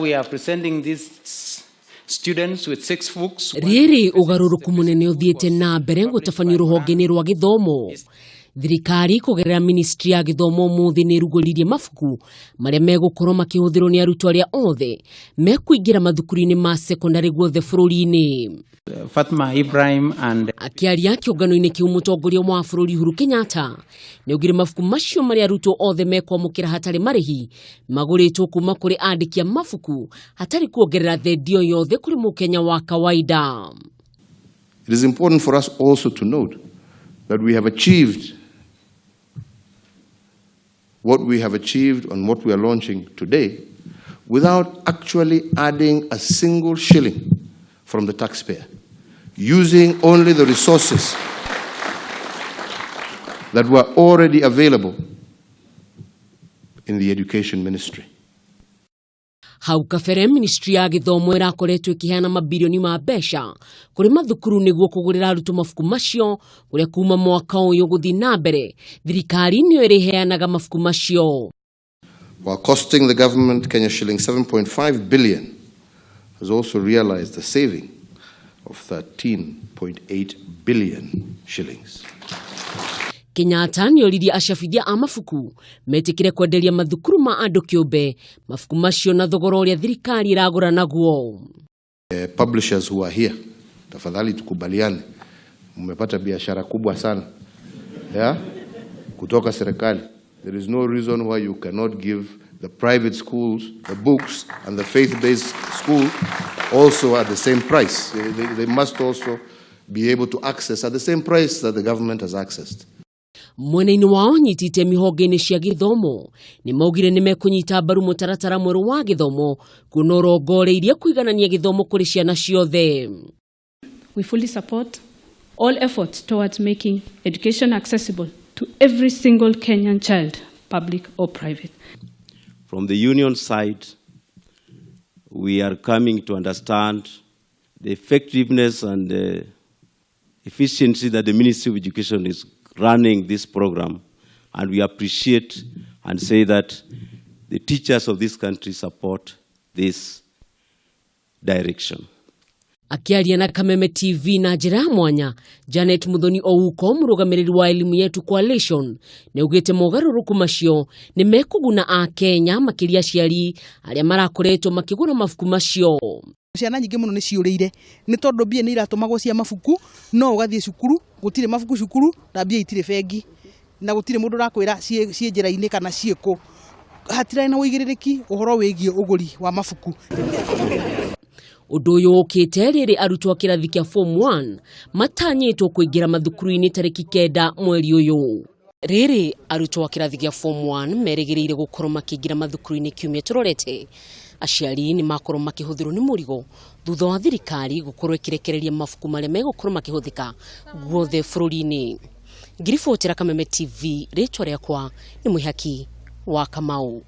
We are presenting these students with 6 books. Riri ugaruruku munene uthiete na mbere gutabanio ruhonge-ini rwa githomo. Thirikari kugerera ministry ya githomo muthi niaruguririe mabuku maria megukorwo makihuthirwo ni arutwo aria othe mekuingira mathukuru-ini ma secondary guothe bururi-ini. Fatma Ibrahim and akiaria kiungano-ini kiu mutongoria wa bururi Uhuru Kenyatta ni ugire mabuku macio maria arutwo othe mekwamukira hatari marihi maguritwo kuma kuri andiki a mabuku hatari kuongerera thendio yothe kuri mukenya wa kawaida. It is important for us also to note that we have achieved what we have achieved on what we are launching today without actually adding a single shilling from the taxpayer, using only the resources that were already available in the education ministry. Hau kabere ministry ya githomo irakoretwo ikiheana mabirioni ma mbeca kuri mathukuru niguo kugurira arutwo mabuku macio kuria kuma mwaka uyu guthi na mbere thirikari niyo iriheanaga mabuku macio. While costing the government Kenya shilling 7.5 billion, has also realized a saving of 13.8 billion shillings. Kenyatta nioririe acabithia a mabuku metikire kwenderia mathukuru ma andu kiumbe mabuku macio na thogora uria thirikari iragura naguo. Publishers who are here, tafadhali tukubaliane, mmepata biashara kubwa sana kutoka serikali. There is no reason why you cannot give the private schools the books and the faith-based school also at the same price. They must also be able to access at the same price that the government has accessed. Mwena-ini wao nyitite mihonge-ini cia githomo ni maugire ni mekunyita mbaru mutaratara mweru wa githomo kunorongoreirie kuiganania githomo kuri ciana ciothe. We fully support all efforts towards making education accessible to every single Kenyan child, public or private. From the union side, we are coming to understand the effectiveness and the efficiency that the Ministry of Education is running this program, and we appreciate and say that the teachers of this country support this direction. Akiaria na Kameme TV na njira mwanya, Janet Muthoni Ouko murugamiriri wa elimu yetu coalition ne ugite mogaruruku macio ni mekuguna a Kenya makiria ciari aria marakoretwo makigura mabuku macio. Ciana nyingi muno ni ciureire ni tondu bia ni iratumagwo cia mabuku no ugathie cukuru gutire mabuku cukuru na bia itire bengi na gutire mundu rakwira cie njira-ini kana cieko hatira na uigiririki uhoro wigie uguri wa mabuku. Undu uyu ukite riri arutwo kirathi kia form 1 matanyitwo kuingira mathukuru-ini tariki 9 mweri uyu. Riri arutwo kirathi kia form 1 merigiriire gukorwo makiingira mathukuru-ini kiumia turorete. Aciari ni makorwo makihuthirwo ni murigo thutha wa thirikari gukorwo ikirekereria mabuku maria megukorwo makihuthika guothe bururi-ini. Ngiri Kameme TV, ritwa riakwa ni Mwihaki wa Kamau.